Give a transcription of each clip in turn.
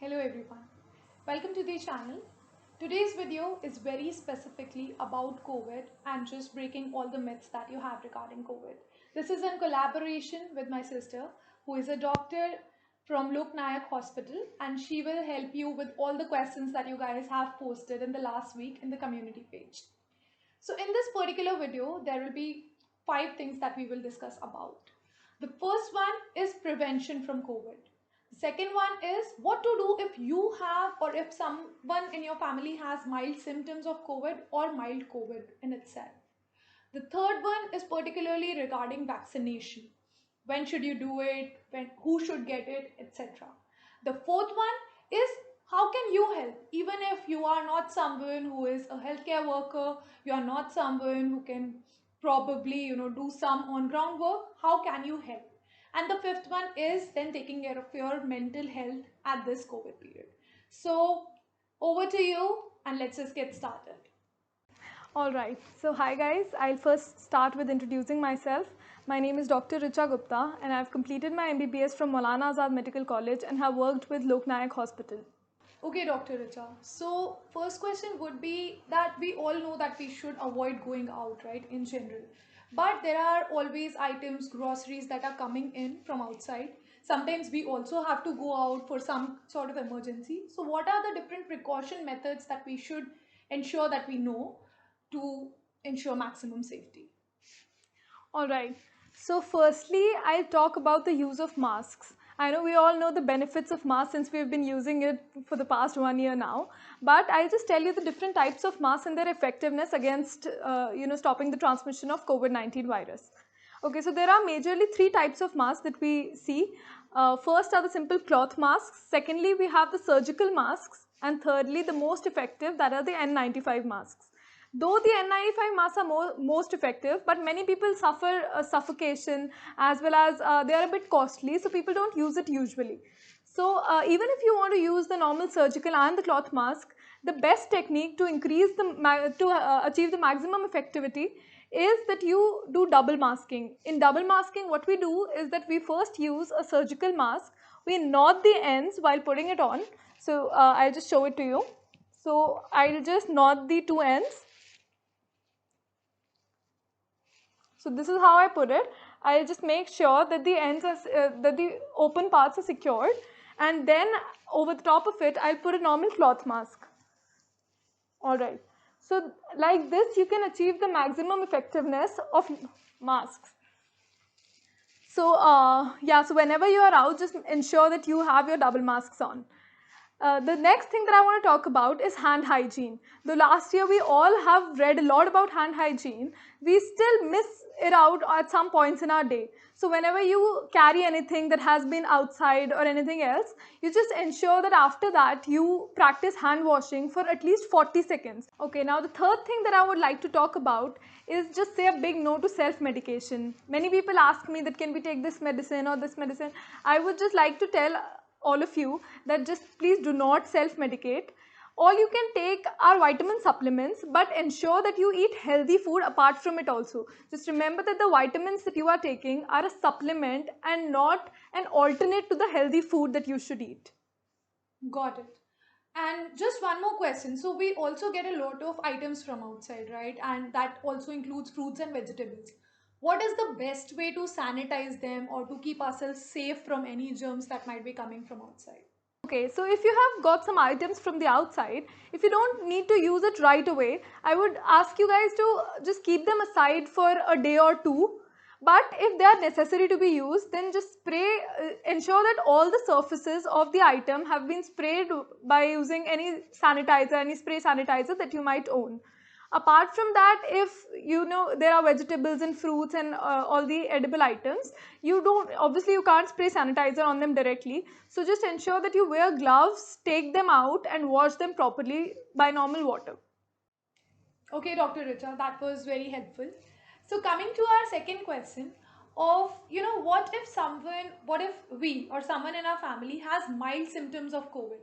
Hello everyone, welcome to the channel. Today's video is very specifically about COVID and just breaking all the myths that you have regarding COVID. This is in collaboration with my sister who is a doctor from Lok Nayak Hospital, and she will help you with all the questions that you guys have posted in the last week in the community page. So in this particular video, there will be 5 things that we will discuss about. The first one is prevention from COVID. The second one is what to do if you have or if someone in your family has mild symptoms of COVID or mild COVID in itself. The third one is particularly regarding vaccination. When should you do it? Who should get it, etc. The fourth one is how can you help? Even if you are not someone who is a healthcare worker, you are not someone who can probably do some on ground work, how can you help? And the fifth one is then taking care of your mental health at this COVID period. So over to you, and let's just get started. Alright, so hi guys, I'll first start with introducing myself. My name is Dr. Richa Gupta and I've completed my MBBS from Maulana Azad Medical College and have worked with Lok Nayak Hospital. Okay, Dr. Richa. So first question would be that we all know that we should avoid going out, right, in general. But there are always items, groceries that are coming in from outside. Sometimes we also have to go out for some sort of emergency. So what are the different precaution methods that we should ensure that we know to ensure maximum safety? Alright, so firstly, I'll talk about the use of masks. I know we all know the benefits of masks since we've been using it for the past 1 year now. But I'll just tell you the different types of masks and their effectiveness against, stopping the transmission of COVID-19 virus. Okay, so there are majorly 3 types of masks that we see. First are the simple cloth masks. Secondly, we have the surgical masks. And thirdly, the most effective, that are the N95 masks. Though the N95 masks are most effective, but many people suffer suffocation as well as they are a bit costly, so people don't use it usually. So even if you want to use the normal surgical and the cloth mask, the best technique to achieve the maximum effectivity is that you do double masking. In double masking, what we do is that we first use a surgical mask. We knot the ends while putting it on. So I'll just show it to you. So I'll just knot the 2 ends. So this is how I put it. I'll just make sure that the ends are, that the open parts are secured, and then over the top of it, I'll put a normal cloth mask. Alright, so like this, you can achieve the maximum effectiveness of masks. So so whenever you are out, just ensure that you have your double masks on. The next thing that I want to talk about is hand hygiene. Though last year we all have read a lot about hand hygiene, we still miss it out at some points in our day. So whenever you carry anything that has been outside or anything else, you just ensure that after that you practice hand washing for at least 40 seconds. Okay, now the third thing that I would like to talk about is just say a big no to self-medication. Many people ask me that can we take this medicine or this medicine. I would just like to tell all of you that just please do not self-medicate. All you can take are vitamin supplements, but ensure that you eat healthy food apart from it also. Just remember that the vitamins that you are taking are a supplement and not an alternate to the healthy food that you should eat. Got it. And just one more question. So we also get a lot of items from outside, right? And that also includes fruits and vegetables. What is the best way to sanitize them or to keep ourselves safe from any germs that might be coming from outside? Okay, so if you have got some items from the outside, if you don't need to use it right away, I would ask you guys to just keep them aside for a day or two. But if they are necessary to be used, then just spray, ensure that all the surfaces of the item have been sprayed by using any sanitizer, any spray sanitizer that you might own. Apart from that, if you know there are vegetables and fruits and all the edible items, obviously you can't spray sanitizer on them directly. So just ensure that you wear gloves, take them out and wash them properly by normal water. Okay, Dr. Richa, that was very helpful. So coming to our second question of, what if we or someone in our family has mild symptoms of COVID?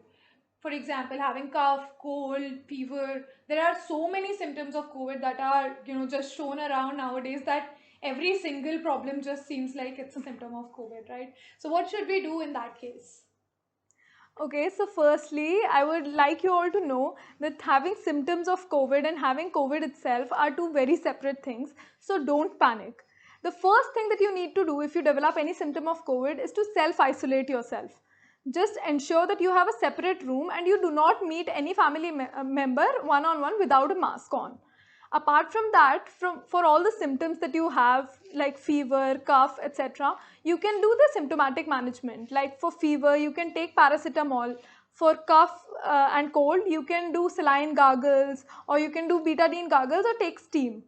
For example, having cough, cold, fever. There are so many symptoms of COVID that are, just shown around nowadays that every single problem just seems like it's a symptom of COVID, right? So what should we do in that case? Okay, so firstly, I would like you all to know that having symptoms of COVID and having COVID itself are two very separate things. So don't panic. The first thing that you need to do if you develop any symptom of COVID is to self-isolate yourself. Just ensure that you have a separate room and you do not meet any family member one-on-one without a mask on. Apart from that, for all the symptoms that you have, like fever, cough, etc., you can do the symptomatic management. Like for fever, you can take paracetamol. For cough and cold, you can do saline gargles, or you can do betadine gargles, or take steam.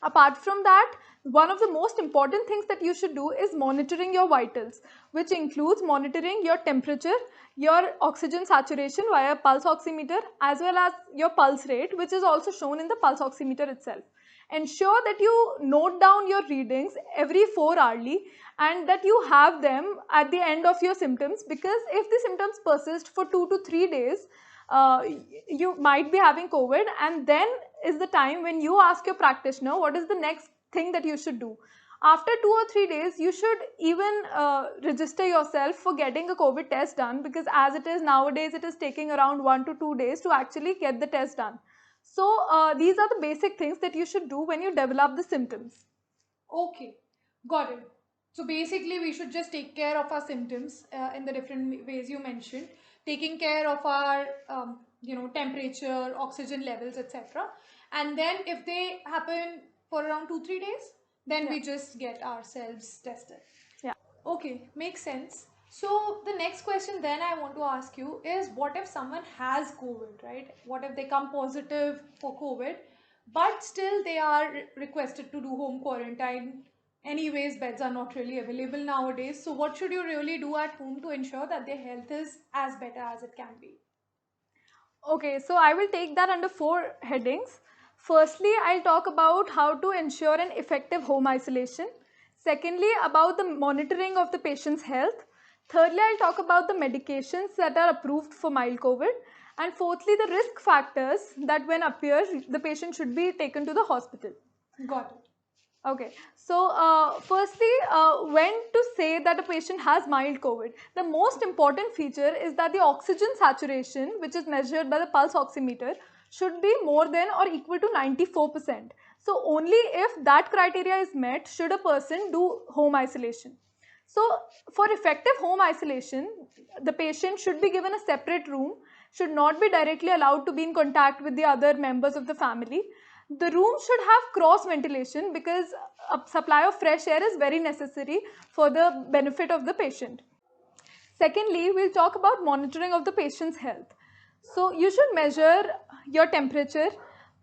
Apart from that, one of the most important things that you should do is monitoring your vitals, which includes monitoring your temperature, your oxygen saturation via pulse oximeter, as well as your pulse rate, which is also shown in the pulse oximeter itself. Ensure that you note down your readings every 4 hourly and that you have them at the end of your symptoms, because if the symptoms persist for 2 to 3 days, uh, you might be having COVID, and then is the time when you ask your practitioner what is the next thing that you should do. After 2 or 3 days, you should even register yourself for getting a COVID test done, because as it is nowadays, it is taking around 1 to 2 days to actually get the test done. So these are the basic things that you should do when you develop the symptoms. Okay, got it. So basically, we should just take care of our symptoms in the different ways you mentioned, taking care of our, temperature, oxygen levels, etc. And then if they happen for around 2-3 days, then we just get ourselves tested. Yeah. Okay, makes sense. So the next question then I want to ask you is, what if someone has COVID, right? What if they come positive for COVID, but still they are requested to do home quarantine? Anyways, beds are not really available nowadays. So what should you really do at home to ensure that their health is as better as it can be? Okay, so I will take that under 4 headings. Firstly, I'll talk about how to ensure an effective home isolation. Secondly, about the monitoring of the patient's health. Thirdly, I'll talk about the medications that are approved for mild COVID. And fourthly, the risk factors that when appears, the patient should be taken to the hospital. Got it. Okay, so firstly, when to say that a patient has mild COVID, the most important feature is that the oxygen saturation, which is measured by the pulse oximeter, should be more than or equal to 94%. So only if that criteria is met should a person do home isolation. So for effective home isolation, the patient should be given a separate room, should not be directly allowed to be in contact with the other members of the family. The room should have cross ventilation, because a supply of fresh air is very necessary for the benefit of the patient. Secondly, we'll talk about monitoring of the patient's health. So you should measure your temperature,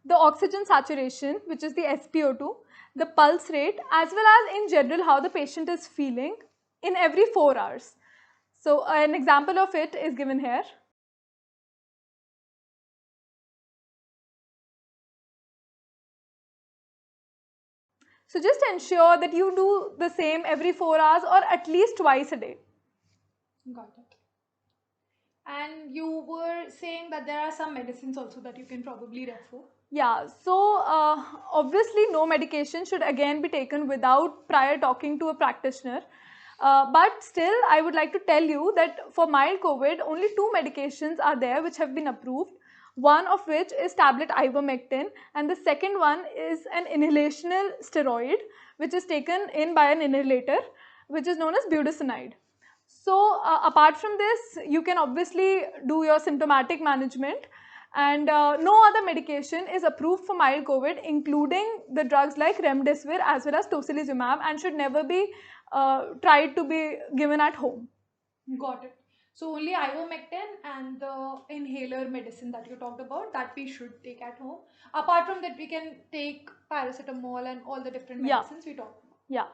the oxygen saturation, which is the SpO2, the pulse rate, as well as in general how the patient is feeling in every 4 hours. So an example of it is given here. So just ensure that you do the same every 4 hours or at least twice a day. Got it. And you were saying that there are some medicines also that you can probably refer. Yeah, so obviously no medication should again be taken without prior talking to a practitioner. But still, I would like to tell you that for mild COVID, only 2 medications are there which have been approved. One of which is tablet ivermectin, and the second one is an inhalational steroid, which is taken in by an inhalator, which is known as budesonide. So apart from this, you can obviously do your symptomatic management, and no other medication is approved for mild COVID, including the drugs like remdesivir as well as tocilizumab, and should never be tried to be given at home. Got it. So only ivermectin and the inhaler medicine that you talked about, that we should take at home. Apart from that, we can take paracetamol and all the different medicines we talked about. Yeah.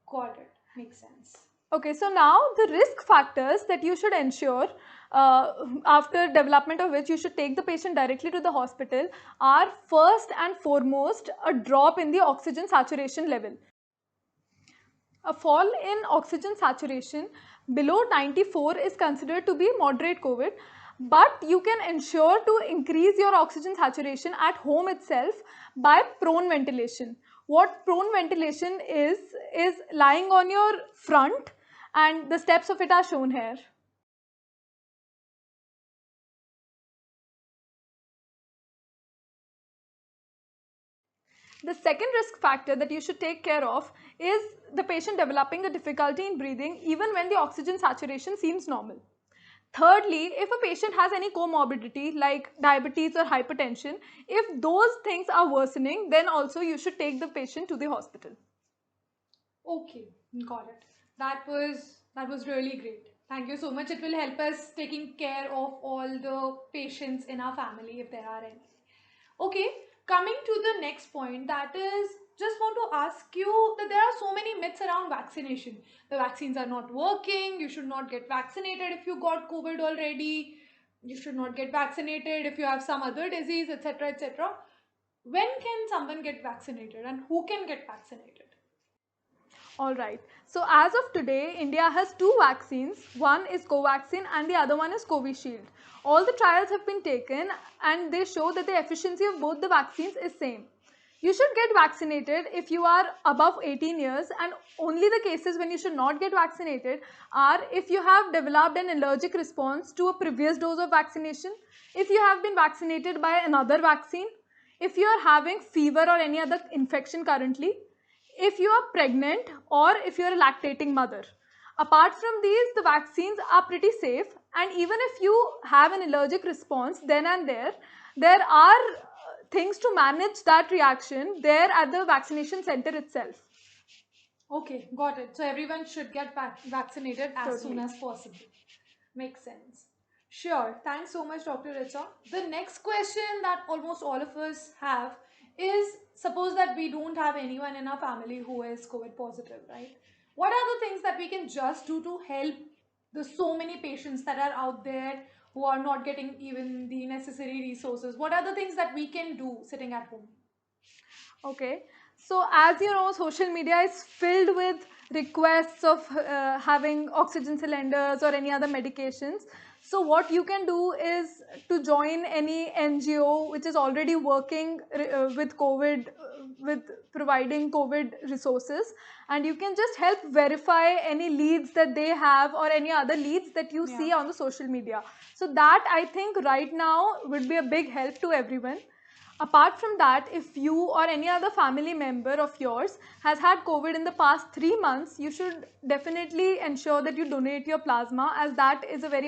Got it. Makes sense. Okay, so now the risk factors that you should ensure after development of which you should take the patient directly to the hospital are first and foremost a drop in the oxygen saturation level. A fall in oxygen saturation below 94 is considered to be moderate COVID, but you can ensure to increase your oxygen saturation at home itself by prone ventilation. What prone ventilation is lying on your front, and the steps of it are shown here. The second risk factor that you should take care of is the patient developing a difficulty in breathing even when the oxygen saturation seems normal. Thirdly, if a patient has any comorbidity like diabetes or hypertension, if those things are worsening, then also you should take the patient to the hospital. Okay, got it. That was really great. Thank you so much. It will help us taking care of all the patients in our family if there are any. Okay, coming to the next point, that is just want to ask you that there are so many myths around vaccination. The vaccines are not working, you should not get vaccinated if you got COVID already, you should not get vaccinated if you have some other disease, etc. etc. When can someone get vaccinated and who can get vaccinated? All right. So as of today, India has two vaccines. One is Covaxin and the other one is Covishield. All the trials have been taken and they show that the efficiency of both the vaccines is same. You should get vaccinated if you are above 18 years, and only the cases when you should not get vaccinated are if you have developed an allergic response to a previous dose of vaccination, if you have been vaccinated by another vaccine, if you are having fever or any other infection currently, if you are pregnant, or if you are a lactating mother. Apart from these, the vaccines are pretty safe, and even if you have an allergic response then and there are things to manage that reaction there at the vaccination center itself. Okay, got it. So everyone should get vaccinated as soon Totally. as possible. Makes sense. Sure. Thanks so much, Dr. Richa. The next question that almost all of us have is, suppose that we don't have anyone in our family who is COVID positive, right? What are the things that we can just do to help the so many patients that are out there who are not getting even the necessary resources? What are the things that we can do sitting at home? Okay, so as you know, social media is filled with requests of having oxygen cylinders or any other medications. So what you can do is to join any NGO which is already working with COVID, with providing COVID resources, and you can just help verify any leads that they have or any other leads that you see on the social media. So that, I think, right now would be a big help to everyone. Apart from that, if you or any other family member of yours has had COVID in the past 3 months, you should definitely ensure that you donate your plasma, as that is a very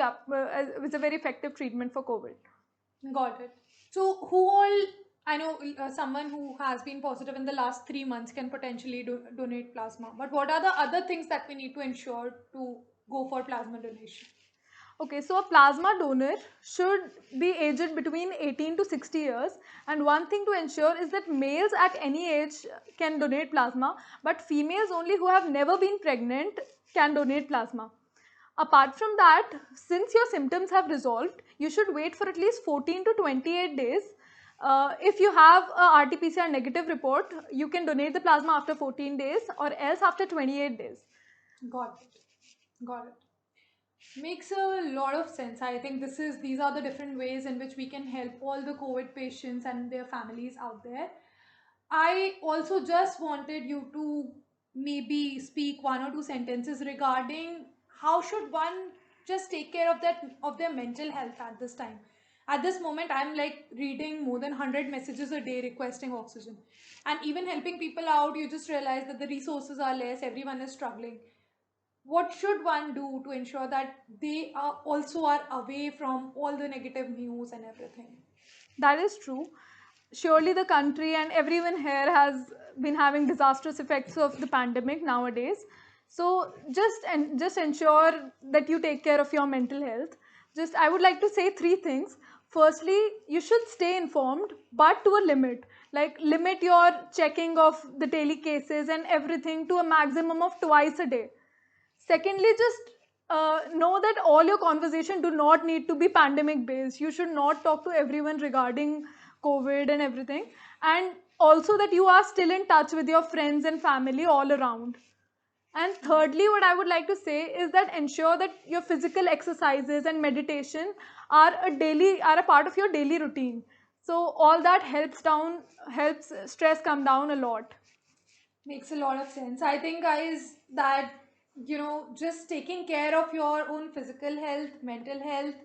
effective treatment for COVID. Got it. So, who all, I know someone who has been positive in the last 3 months can potentially donate plasma. But what are the other things that we need to ensure to go for plasma donation? Okay, so a plasma donor should be aged between 18 to 60 years, and one thing to ensure is that males at any age can donate plasma, but females only who have never been pregnant can donate plasma. Apart from that, since your symptoms have resolved, you should wait for at least 14 to 28 days. If you have a RT-PCR negative report, you can donate the plasma after 14 days or else after 28 days. Got it. Got it. Makes a lot of sense. I think these are the different ways in which we can help all the COVID patients and their families out there. I also just wanted you to maybe speak one or two sentences regarding how should one just take care of their mental health at this time. At this moment, I'm like reading more than 100 messages a day requesting oxygen. And even helping people out, you just realize that the resources are less, everyone is struggling. What should one do to ensure that they are also are away from all the negative news and everything? That is true. Surely the country and everyone here has been having disastrous effects of the pandemic nowadays. So just ensure that you take care of your mental health. Just I would like to say three things. Firstly, you should stay informed, but to a limit. Like limit your checking of the daily cases and everything to a maximum of twice a day. Secondly, just know that all your conversation do not need to be pandemic based. You should not talk to everyone regarding COVID and everything. And also that you are still in touch with your friends and family all around. And thirdly, what I would like to say is that ensure that your physical exercises and meditation are a part of your daily routine. So all that helps stress come down a lot. Makes a lot of sense. I think, guys, that just taking care of your own physical health, mental health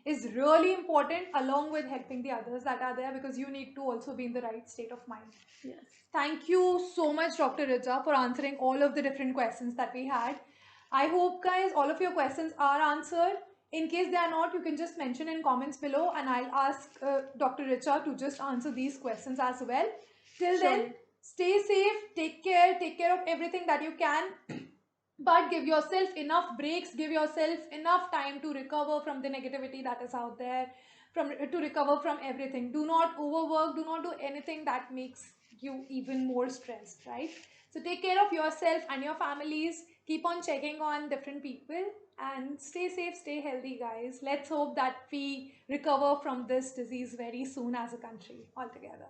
is really important, along with helping the others that are there, because you need to also be in the right state of mind. Yes. Thank you so much, Dr. Richa, for answering all of the different questions that we had. I hope, guys, all of your questions are answered. In case they are not, you can just mention in comments below, and I'll ask Dr. Richa to just answer these questions as well. Till then, Sure. stay safe, take care of everything that you can. But give yourself enough breaks, give yourself enough time to recover from the negativity that is out there, to recover from everything. Do not overwork, do not do anything that makes you even more stressed, right? So take care of yourself and your families. Keep on checking on different people and stay safe, stay healthy, guys. Let's hope that we recover from this disease very soon as a country altogether.